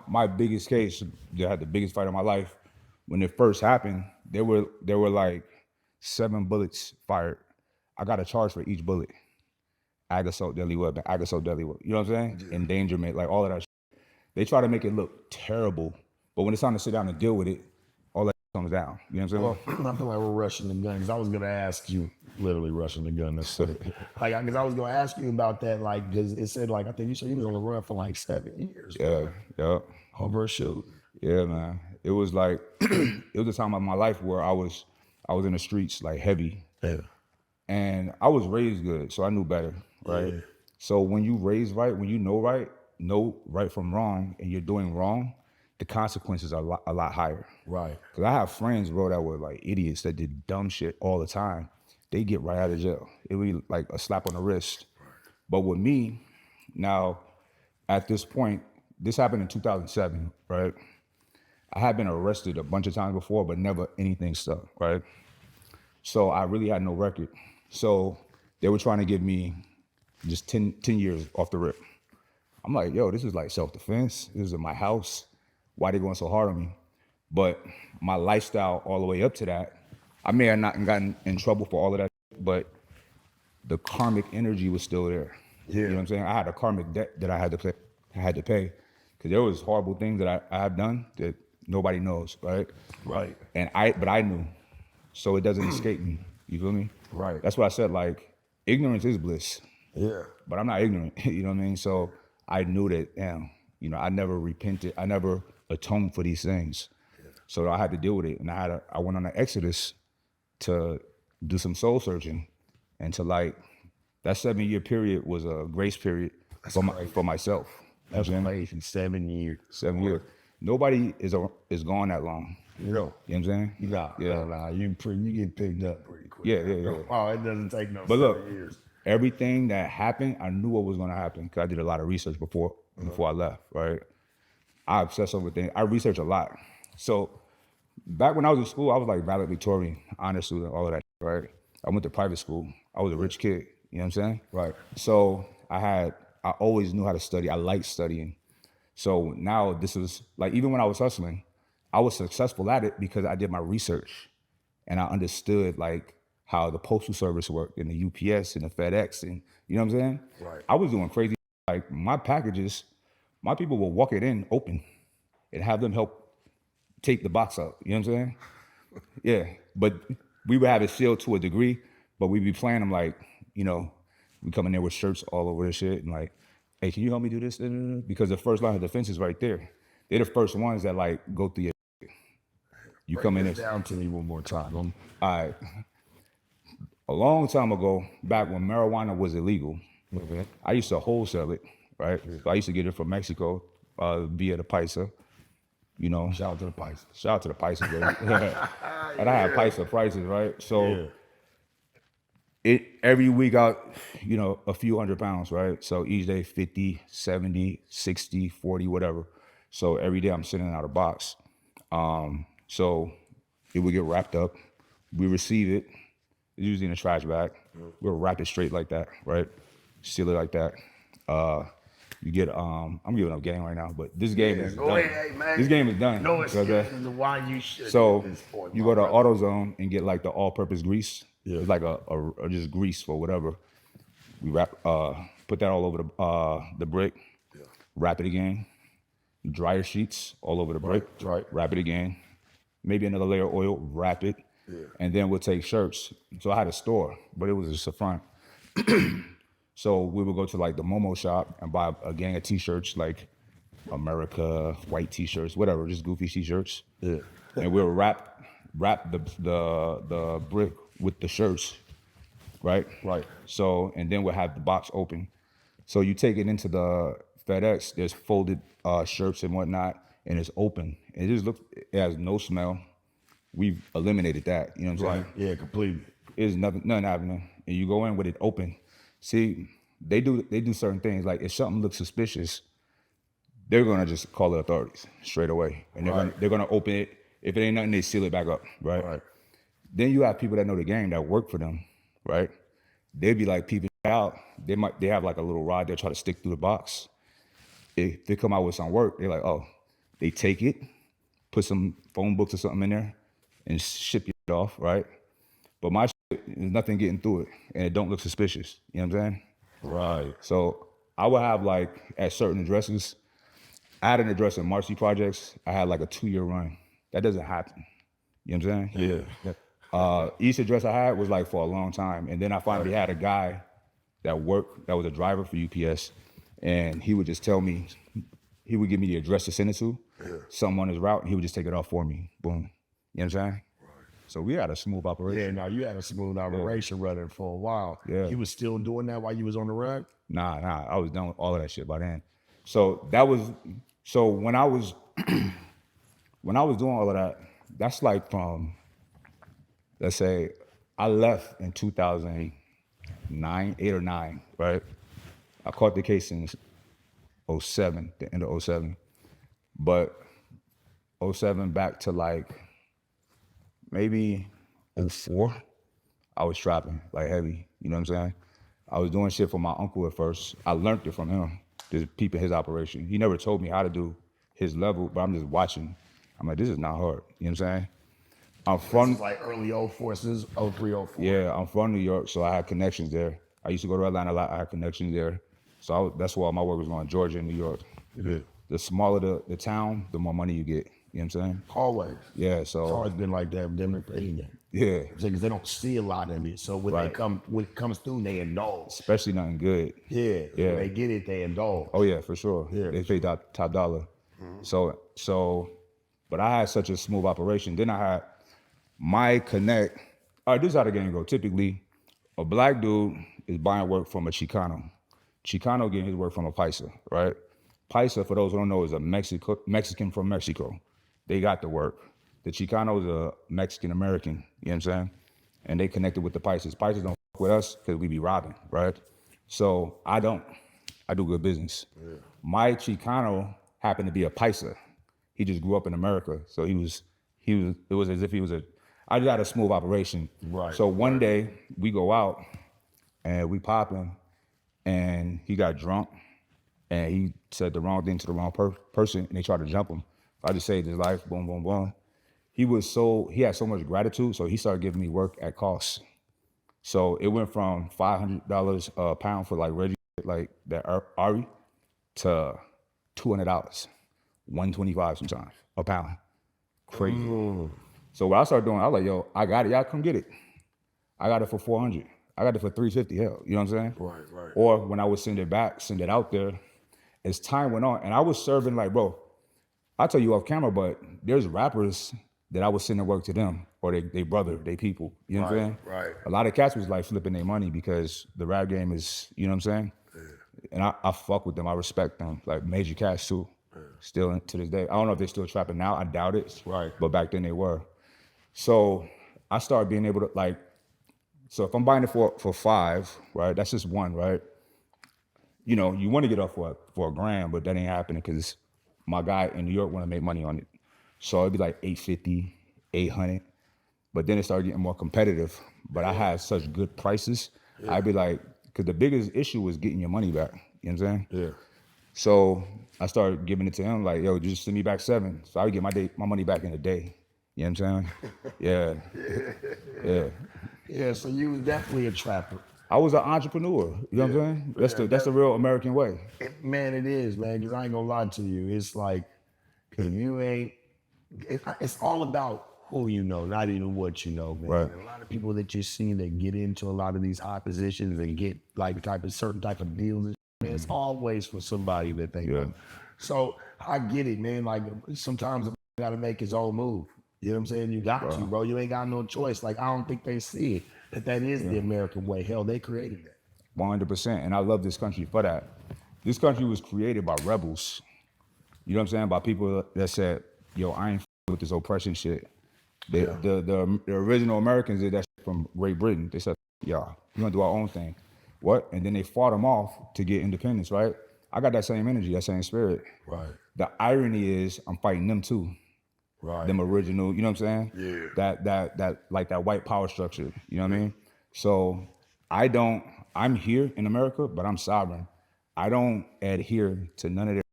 My biggest case, that had the biggest fight of my life. When it first happened, there were like 7 bullets fired. I got a charge for each bullet. Ag assault, deadly weapon, ag assault, deadly weapon. You know what I'm saying? Endangerment, like all of that. They try to make it look terrible, but when it's time to sit down and deal with it, all that comes down. You know what I'm saying? Well, I feel like we're rushing the gun because I was gonna ask you, literally rushing the gun. That's it. Like, because I was gonna ask you about that, like, because it said, like, I think you said you was on the run for like 7 years. Yeah. Over a shoot. Yeah, man. It was like it was a time of my life where I was in the streets like heavy. Yeah. And I was raised good, so I knew better, right? Yeah. So when you raised right, when you know right from wrong, and you're doing wrong, the consequences are a lot higher. Right. Because I have friends, bro, that were like idiots that did dumb shit all the time. They get right out of jail. It would be like a slap on the wrist. But with me, now, at this point, this happened in 2007, right? I had been arrested a bunch of times before, but never anything stuck, right? So I really had no record. So they were trying to give me just 10 years off the rip. I'm like, yo, this is like self-defense. This is in my house. Why they going so hard on me? But my lifestyle all the way up to that, I may have not gotten in trouble for all of that, but the karmic energy was still there. Yeah. You know what I'm saying? I had a karmic debt that I had to pay. Because there was horrible things that I have done that nobody knows, right? Right. But I knew. So it doesn't escape me. You feel me? Right. That's why I said, like, ignorance is bliss. Yeah. But I'm not ignorant. You know what I mean? So I knew that, damn, I never repented. I never atoned for these things. Yeah. So I had to deal with it. And I went on an exodus to do some soul searching. And to, like, that 7-year period was a grace period for myself. That's amazing. 7 years. 7 years. Nobody is gone that long. You know. You know what I'm saying? Nah. You get picked up pretty quick. Yeah. Oh, it doesn't take no But 7 look, years. everything that happened, I knew what was going to happen because I did a lot of research before I left, right? I obsess over things. I research a lot. So back when I was in school, I was like valedictorian, honor student, all of that, right? I went to private school. I was a rich kid. You know what I'm saying? Right. So I always knew how to study. I liked studying. So now this is like, even when I was hustling, I was successful at it because I did my research and I understood like how the postal service worked and the UPS and the FedEx and you know what I'm saying? Right. I was doing crazy, like my packages, my people will walk it in open and have them help take the box out. You know what I'm saying? Yeah, but we would have it sealed to a degree, but we'd be playing them like, we come in there with shirts all over the shit and like, hey, can you help me do this? Because the first line of defense is right there. They're the first ones that like go through your. You come in there. Down to me one more time. All right. A long time ago, back when marijuana was illegal, I used to wholesale it, right? So I used to get it from Mexico via the Paisa. Shout out to the Paisa. Shout out to the Paisa, baby. And I had Paisa prices, right? So every week out, a few 100 pounds, right? So each day 50, 70, 60, 40, whatever. So every day I'm sending out a box. So it would get wrapped up. We receive it, usually in a trash bag. We'll wrap it straight like that, right? Seal it like that. You get, I'm giving up game right now, but this game is done. Ahead, man. This game is done. No excuses why you should. So you go to AutoZone and get like the all-purpose grease. Yeah. It's like a just grease for whatever. We put that all over the brick. Yeah. Wrap it again. Dryer sheets all over the brick. Right. Wrap it again. Maybe another layer of oil. Wrap it. Yeah. And then we'll take shirts. So I had a store, but it was just a front. So we would go to like the Momo shop and buy a gang of t-shirts, like America, white t-shirts, whatever, just goofy t-shirts. Yeah. And we'll wrap the brick with the shirts, right? Right. So, and then we'll have the box open. So you take it into the FedEx, there's folded shirts and whatnot, and it's open. And it has no smell. We've eliminated that, you know what I'm saying? Yeah, completely. There's nothing happening. And you go in with it open. See, they do certain things. Like if something looks suspicious, they're gonna just call the authorities straight away. And they're gonna open it. If it ain't nothing, they seal it back up, right? Right. Then you have people that know the game that work for them, right? They'd be like peeping out. They have like a little rod they'll try to stick through the box. if they come out with some work, they're like, oh, they take it, put some phone books or something in there, and ship it off, right? But my shit, there's nothing getting through it, and it don't look suspicious. You know what I'm saying? Right. So I would have like at certain addresses. I had an address in Marcy Projects. I had like a 2-year run. That doesn't happen. You know what I'm saying? Yeah. Each address I had was like for a long time, and then I finally had a guy that worked that was a driver for UPS, and he would just tell me, he would give me the address to send it to, something on his route, and he would just take it off for me. Boom. You know what I'm saying? So we had a smooth operation. Yeah, now you had a smooth operation running for a while. Yeah. You was still doing that while you was on the run? Nah, I was done with all of that shit by then. So that was when I was doing all of that, that's like from, let's say, I left in 2009, 8 or 9, right? I caught the case in 07, the end of 07. But 07 back to like maybe 04, I was trapping like heavy. You know what I'm saying? I was doing shit for my uncle at first. I learned it from him, just peeping his operation. He never told me how to do his level, but I'm just watching. I'm like, this is not hard. You know what I'm saying? I'm from, This is like early 04, this is 03, 04. yeah, I'm from New York, so I had connections there. I used to go to Atlanta a lot. I had connections there. So that's why my work was going Georgia and New York. Yeah. The smaller the town, the more money you get. You know what I'm saying? Always. Yeah, It's so, always been like that. Them game. yeah, Because they don't see a lot of it. So when Right. when it comes through, they indulge. especially nothing good. Yeah. Yeah. When they get it, they indulge. Oh yeah, for sure. Yeah, They pay top dollar. So, but I had such a smooth operation. Then I had my connect. All right, this is how the game go. Typically, a black dude is buying work from a Chicano. Chicano getting his work from a Paisa, right? Paisa, for those who don't know, is a Mexican from Mexico. They got the work. The Chicano is a Mexican American, you know what I'm saying? And they connected with the Paisas. Paisas don't fuck with us because we be robbing, right? So I don't. I do good business. My Chicano happened to be a Paisa. He just grew up in America. So it was as if he was I just had a smooth operation. Right. So one day we go out and we popping, and he got drunk and he said the wrong thing to the wrong person, and they tried to jump him. I just saved his life, boom, boom, boom. He had so much gratitude, so he started giving me work at cost. So it went from $500 a pound for like Reggie, like that Ari, to $200, $125 sometimes a pound. Crazy. So what I started doing, I was like, yo, I got it. Y'all come get it. I got it for $400. I got it for $350. Hell, you know what I'm saying? Right. Or when I would send it back, send it out there, as time went on, and I was serving like, bro, I'll tell you off camera, but there's rappers that I was sending work to them, or they brother, they people. You know what I'm saying? Right. A lot of cats was like flipping their money because the rap game is, you know what I'm saying? And I fuck with them. I respect them. Like major cats too. Still to this day. I don't know if they're still trapping now. I doubt it. Right. But back then they were. So I started being able to like, so if I'm buying it for $5, right? That's just one, right? You know, you want to get off for $1,000, but that ain't happening because my guy in New York want to make money on it. So it'd be like $850, $800. But then it started getting more competitive. But I had such good prices. I'd be like, because the biggest issue was getting your money back. You know what I'm saying? Yeah. So I started giving it to him like, yo, just send me back $7. So I would get my money back in a day. You know what I'm saying? Yeah. Yeah, so you was definitely a trapper. I was an entrepreneur. You know what I'm saying? That's the real American way. Man, it is, man, because I ain't gonna lie to you. It's like, because you ain't, it's all about who you know, not even what you know, man. Right. A lot of people that you see that get into a lot of these high positions and get like certain type of deals, and man, it's always for somebody that they know. So I get it, man. Like sometimes a got to make his own move. You know what I'm saying? You got to, bro. You ain't got no choice. Like I don't think they see it, that is the American way. Hell, they created that. 100%. And I love this country for that. This country was created by rebels. You know what I'm saying? By people that said, yo, I ain't with this oppression shit. The original Americans did that shit from Great Britain. They said, y'all, we're gonna do our own thing. What? And then they fought them off to get independence, right? I got that same energy, that same spirit. Right. The irony is I'm fighting them too. Right. Them original, you know what I'm saying? Yeah. That like that white power structure, you know what I mean? So I'm here in America, but I'm sovereign. I don't adhere to none of their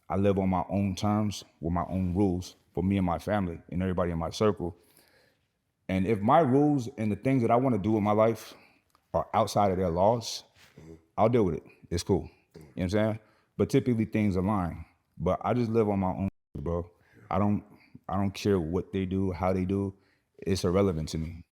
I live on my own terms with my own rules for me and my family and everybody in my circle. And if my rules and the things that I want to do in my life are outside of their laws, I'll deal with it. It's cool. You know what I'm saying? But typically things align. But I just live on my own, bro. I don't care what they do, how they do. It's irrelevant to me.